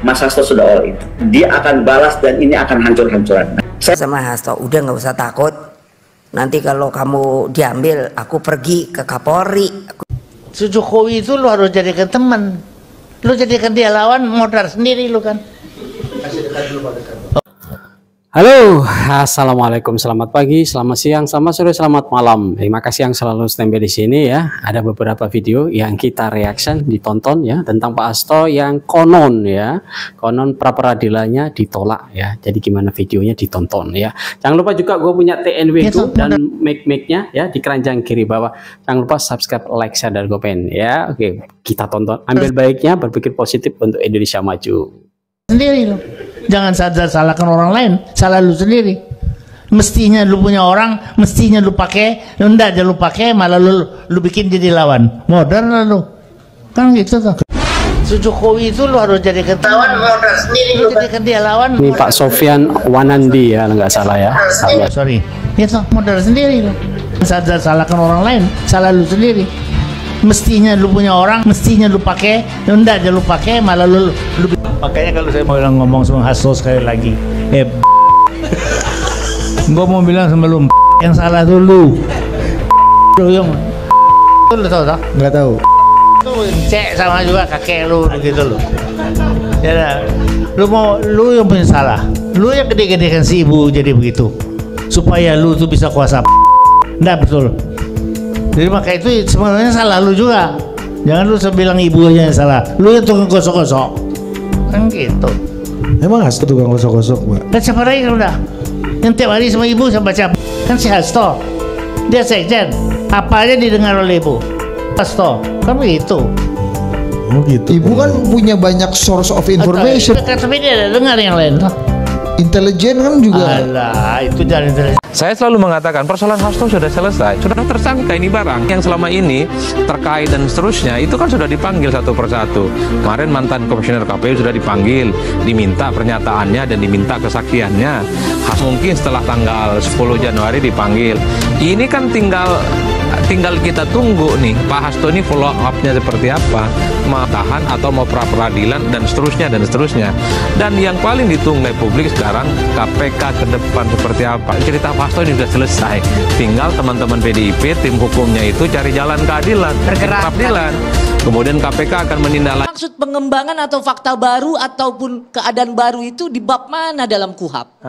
Mas Hasto sudah all in. Dia akan balas dan ini akan hancur-hancuran. Saya sama Hasto, udah nggak usah takut. Nanti kalau kamu diambil, aku pergi ke Kapolri. Jokowi itu lu harus jadikan teman. Lu jadikan dia lawan, modal sendiri lu kan. Halo, assalamualaikum, selamat pagi, selamat siang, selamat sore, selamat malam. Terima kasih yang selalu standby di sini ya. Ada beberapa video yang kita reaction, ditonton ya tentang Pak Hasto yang konon pra peradilannya ditolak ya. Jadi gimana videonya ditonton ya. Jangan lupa juga gue punya TNW itu dan mic-nya ya di keranjang kiri bawah. Jangan lupa subscribe, like, share dan komen ya. Oke, kita tonton. Ambil baiknya, berpikir positif untuk Indonesia maju. Sendiri lo, jangan salahkan orang lain, salah lu sendiri. Mestinya lu punya orang, mestinya lu pakai, enggak aja lu pakai, malah lu bikin jadi lawan. Modern lu, kan gitu tuh. Jokowi itu lu harus jadikan lawan, modern sendiri. Lu jadikan dia lawan. Ini Pak Sofyan Wanandi ya, nggak salah ya. Sorry, itu modern sendiri lu. Salahkan orang lain, salah lu sendiri. Mestinya lu punya orang, mestinya lu pakai, enggak aja lu pakai, malah lu makanya kalau saya mau ngomong sama Hasto sekali lagi, gua mau bilang sama lu, yang salah tuh lu yang lu tahu tak? Nggak tahu. Tuh cek sama juga kakek lu gitu lu. Ya, lu yang punya salah, lu yang gede-gedekan si ibu jadi begitu, supaya lu tuh bisa kuasa. Nggak betul. Jadi maka itu sebenarnya salah lu juga. Jangan lu bilang ibunya yang salah. Lu yang tukang gosok-gosok. Kan gitu. Emang Hasto tukang gosok-gosok, Mbak? Kan siapa lagi udah? Yang tiap hari sama ibu sama baca. Kan si Hasto. Dia sekjen. Apa aja didengar oleh ibu. Hasto. Kan begitu. Oh gitu. Ibu kan punya banyak source of information. Tapi dia ada dengar yang lain. Intelijen kan juga. Alah, itu jangan intelijen. Saya selalu mengatakan persoalan Hasto sudah selesai, sudah tersangka ini barang yang selama ini terkait dan seterusnya itu kan sudah dipanggil satu persatu. Kemarin mantan komisioner KPU sudah dipanggil, diminta pernyataannya dan diminta kesaksiannya. Mungkin setelah tanggal 10 Januari dipanggil. Ini kan tinggal kita tunggu nih Pak Hasto ini follow up-nya seperti apa, mau tahan atau mau pra peradilan dan seterusnya. Dan yang paling ditunggu oleh publik sekarang KPK ke depan seperti apa. Cerita Pak Hasto ini sudah selesai, tinggal teman-teman PDIP tim hukumnya itu cari jalan keadilan, peradilan. Kemudian KPK akan menindaklanjuti. Maksud pengembangan atau fakta baru ataupun keadaan baru itu di bab mana dalam KUHAP?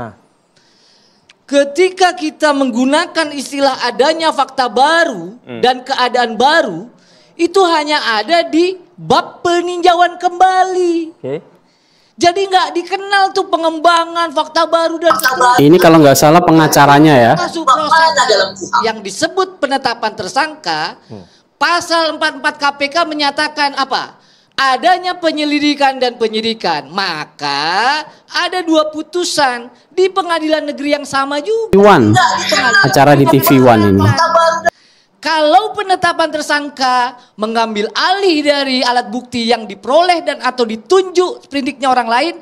Ketika kita menggunakan istilah adanya fakta baru dan keadaan baru, itu hanya ada di bab peninjauan kembali. Jadi nggak dikenal tuh pengembangan fakta baru dan seterusnya. Ini kalau nggak salah pengacaranya ya. Masuk proses yang disebut penetapan tersangka, pasal 44 KPK menyatakan apa? Adanya penyelidikan dan penyidikan, maka ada dua putusan di pengadilan negeri yang sama juga. TV1, acara di TV1 ini. Kalau penetapan tersangka mengambil alih dari alat bukti yang diperoleh dan atau ditunjuk sprindiknya orang lain,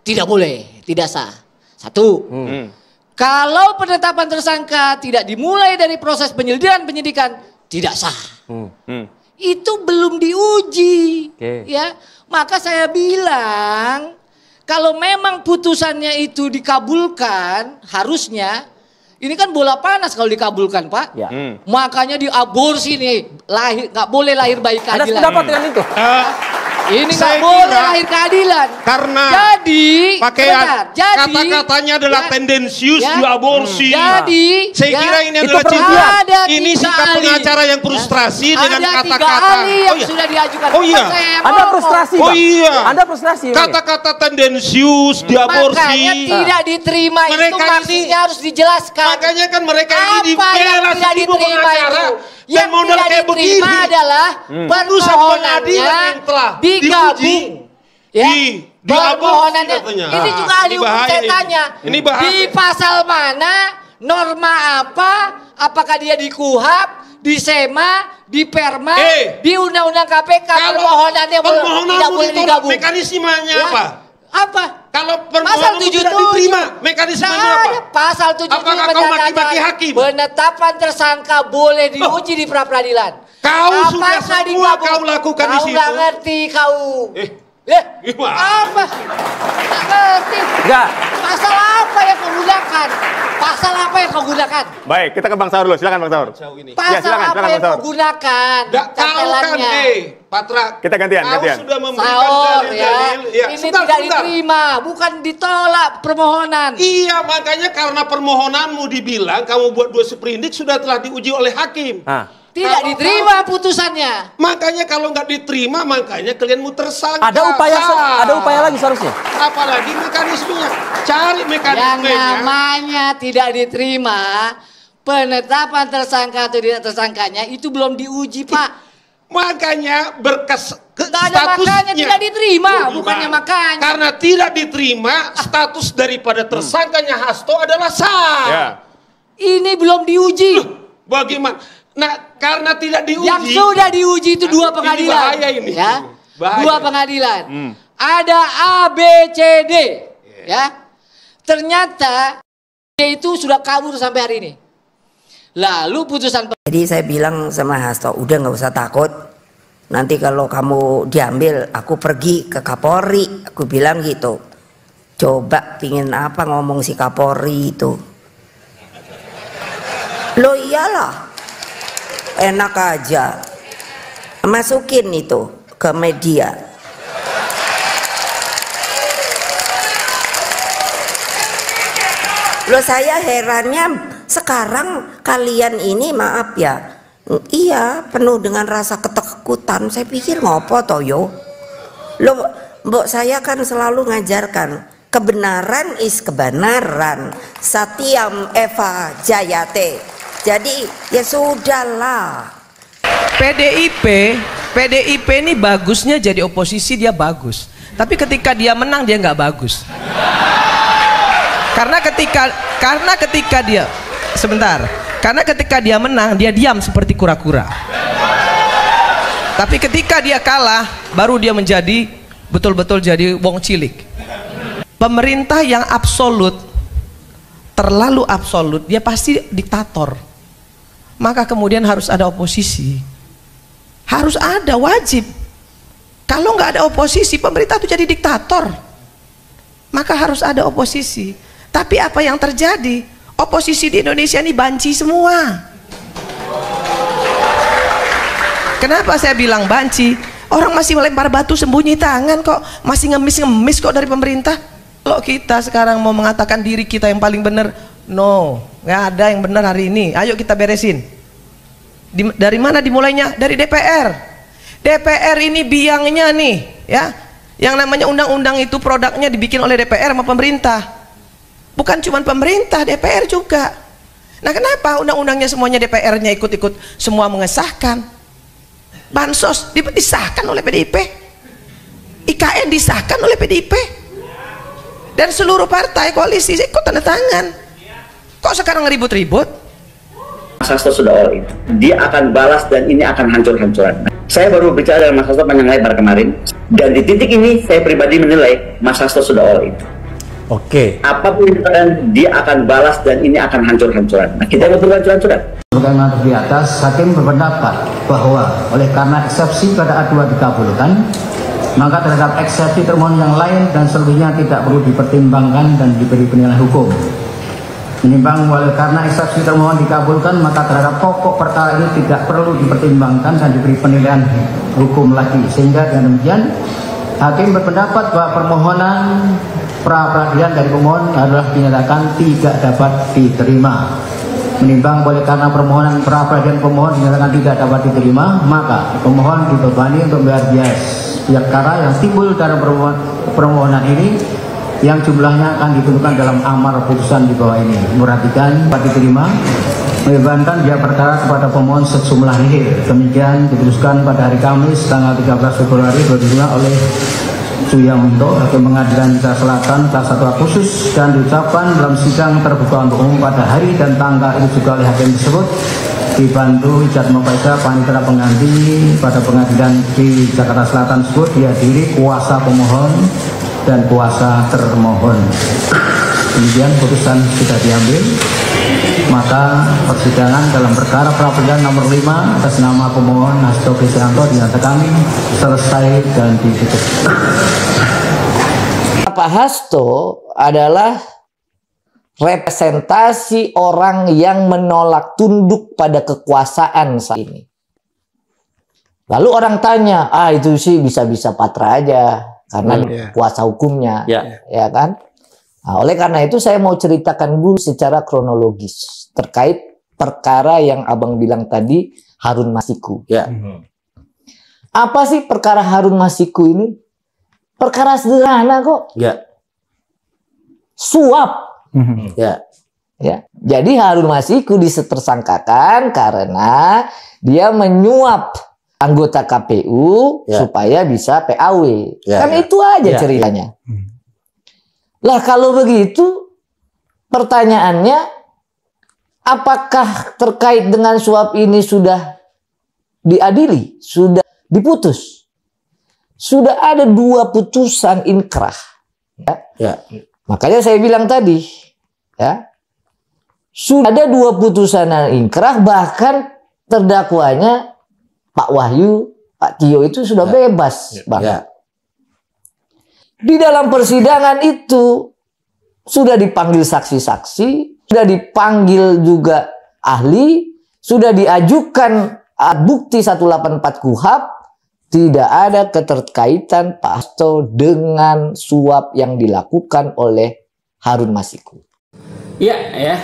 tidak boleh, tidak sah. Satu. Kalau penetapan tersangka tidak dimulai dari proses penyidikan, tidak sah. Itu belum diuji, ya. Maka saya bilang kalau memang putusannya itu dikabulkan, harusnya ini kan bola panas kalau dikabulkan, Pak. Makanya diaborsi nih, nggak boleh lahir bayi keadilan. Ada pendapat dengan itu? Ini nggak boleh lahir keadilan. Karena jadi kata-katanya adalah tendensius diaborsi. Jadi saya kira ini adalah ini sikap pengacara yang frustrasi dengan kata-kata. Yang sudah diajukan. Oh iya. Anda frustrasi. Oh iya. Anda frustrasi. Kata-kata tendensius diaborsi. Makanya tidak diterima itu maksudnya harus dijelaskan. Makanya kan mereka ini apa yang tidak diterima itu? Yang tidak diterima adalah permohonannya digabung. Ya, permohonannya. Ini juga ahli hukum saya tanya. Di pasal mana, norma apa, apakah dia di KUHAP, di SEMA, di PERMA, di Undang-Undang KPK, permohonannya tidak boleh digabung. Mekanismenya apa? Apa? Kalau permohonan tidak diterima, mekanismenya apa? Pasal 77 apakah kau maki-maki hakim? Penetapan tersangka boleh diuji di pra-peradilan. Kau sudah semua kau lakukan di situ. Kau nggak ngerti kau. Gimana? Apa? Enggak. Pasal apa yang kau gunakan? Pasal apa yang kau gunakan? Baik, kita ke Bang Saur dulu. Silakan Bang Saur. Pasal apa yang kau gunakan? Tempelannya. Patra. Kita gantian. Sudah memberikan Saur ya. Ya, Ini tidak diterima, bukan ditolak permohonan. Iya, makanya karena permohonanmu dibilang kamu buat 2 sprindik sudah telah diuji oleh hakim. Tidak diterima putusannya. Makanya kalau nggak diterima, makanya kalian mau tersangka. Ada upaya lagi seharusnya. Apalagi mekanismenya. Cari mekanismenya. Yang namanya tidak diterima, penetapan tersangka atau tidak tersangkanya itu belum diuji, Pak. Makanya berkas statusnya makanya tidak diterima, bukannya makanya. Karena tidak diterima, status daripada tersangkanya Hasto adalah sah. Ya. Ini belum diuji. Bagaimana? Nah, karena tidak diuji. Yang sudah diuji itu 2 pengadilan. Bahaya ini. Ya. Bahaya. 2 pengadilan. Ada A, B, C, D. Ya. Ternyata D itu sudah kabur sampai hari ini. Lalu putusan. Jadi saya bilang sama Hasto, udah nggak usah takut. Nanti kalau kamu diambil, aku pergi ke Kapolri. Aku bilang gitu. Coba pingin apa ngomong si Kapolri itu? Loh iyalah. Enak aja. Masukin itu ke media. Loh saya herannya sekarang kalian ini maaf ya. Iya penuh dengan rasa ketakutan. Saya pikir ngopo toyo. Loh mbok saya kan selalu ngajarkan kebenaran is kebenaran. Satyam Eva Jayate. Jadi ya sudahlah. PDIP ini bagusnya jadi oposisi dia bagus. Tapi ketika dia menang dia nggak bagus. Karena ketika dia menang dia diam seperti kura-kura. Tapi ketika dia kalah baru dia menjadi betul-betul jadi wong cilik. Pemerintah yang absolut, terlalu absolut, dia pasti diktator. Maka kemudian harus ada oposisi. Harus ada, wajib. Kalau nggak ada oposisi, pemerintah itu jadi diktator. Maka harus ada oposisi. Tapi apa yang terjadi? Oposisi di Indonesia ini banci semua. Kenapa saya bilang banci? Orang masih melempar batu sembunyi tangan kok, masih ngemis-ngemis kok dari pemerintah. Kalau kita sekarang mau mengatakan diri kita yang paling benar, no, nggak ada yang benar hari ini. Ayo kita beresin. Dari mana dimulainya? Dari DPR. DPR ini biangnya nih, ya. Yang namanya undang-undang itu produknya dibikin oleh DPR sama pemerintah. Bukan cuma pemerintah, DPR juga. Nah, kenapa undang-undangnya semuanya DPR-nya ikut-ikut semua mengesahkan? Bansos disahkan oleh PDIP. IKN disahkan oleh PDIP. Dan seluruh partai koalisi ikut tanda tangan. Kok sekarang ribut-ribut? Mas Hasto sudah all in. Dia akan balas dan ini akan hancur-hancuran. Saya baru bicara dengan Mas Hasto panjang lebar kemarin. Dan di titik ini saya pribadi menilai Mas Hasto sudah all in. Oke. Apapun yang akan, dia akan balas dan ini akan hancur-hancuran. Nah, kita mau hancur-hancuran. Sebagaimana di atas, hakim berpendapat bahwa oleh karena eksepsi pada A2 dikabulkan, maka terhadap eksepsi termohon yang lain dan seluruhnya tidak perlu dipertimbangkan dan diberi penilaian hukum. Menimbang oleh karena eksepsi termohon dikabulkan, maka terhadap pokok perkara ini tidak perlu dipertimbangkan dan diberi penilaian hukum lagi. Sehingga dengan demikian, hakim berpendapat bahwa permohonan pra-peradilan dari pemohon adalah dinyatakan tidak dapat diterima. Menimbang oleh karena permohonan pra-peradilan pemohon dinyatakan tidak dapat diterima, maka pemohon dibebani untuk membayar biaya perkara yang timbul dalam permohonan ini, yang jumlahnya akan ditentukan dalam amar putusan di bawah ini. Memperhatikan dapat diterima, membebankan biaya perkara kepada pemohon sejumlah nihil. Demikian diputuskan pada hari Kamis tanggal 13 Februari 2025 oleh Suyaminto, Hakim Pengadilan Jakarta Selatan kelas 1 khusus, dan diucapkan dalam sidang terbuka untuk umum pada hari dan tanggal itu juga oleh hakim tersebut, dibantu Ijat Mafaida Panitera Pengganti pada pengadilan di Jakarta Selatan tersebut, dihadiri kuasa pemohon dan kuasa termohon. Kemudian putusan sudah diambil, maka persidangan dalam perkara pra-peradilan nomor 5 atas nama pemohon Hasto Kristianto dinyatakan selesai dan ditutup. Apa? Pak Hasto adalah representasi orang yang menolak tunduk pada kekuasaan saat ini. Lalu orang tanya, itu sih bisa-bisa Patra aja karena kuasa hukumnya, ya kan? Nah, oleh karena itu saya mau ceritakan dulu secara kronologis terkait perkara yang abang bilang tadi, Harun Masiku. Apa sih perkara Harun Masiku ini? Perkara sederhana kok. Suap. Jadi Harun Masiku ditersangkakan karena dia menyuap anggota KPU supaya bisa PAW. Kan itu aja ceritanya. Lah kalau begitu pertanyaannya, apakah terkait dengan suap ini sudah diadili? Sudah diputus? Sudah ada 2 putusan inkrah. Makanya saya bilang tadi, sudah ada 2 putusan inkrah, bahkan terdakwanya Pak Wahyu, Pak Tio itu sudah bebas, Bang. Di dalam persidangan itu sudah dipanggil saksi-saksi, sudah dipanggil juga ahli, sudah diajukan alat bukti 184 KUHP, tidak ada keterkaitan Pak Hasto dengan suap yang dilakukan oleh Harun Masiku. Ya,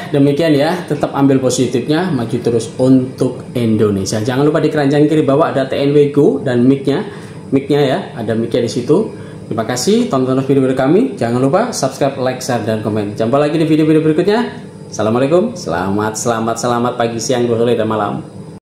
demikian ya. Tetap ambil positifnya, maju terus untuk Indonesia. Jangan lupa di keranjang kiri bawah ada TNW Go dan mic-nya ya, ada mic-nya di situ. Terima kasih tonton video-video kami. Jangan lupa subscribe, like, share, dan komen. Jumpa lagi di video-video berikutnya. Assalamualaikum, selamat pagi, siang, sore, dan malam.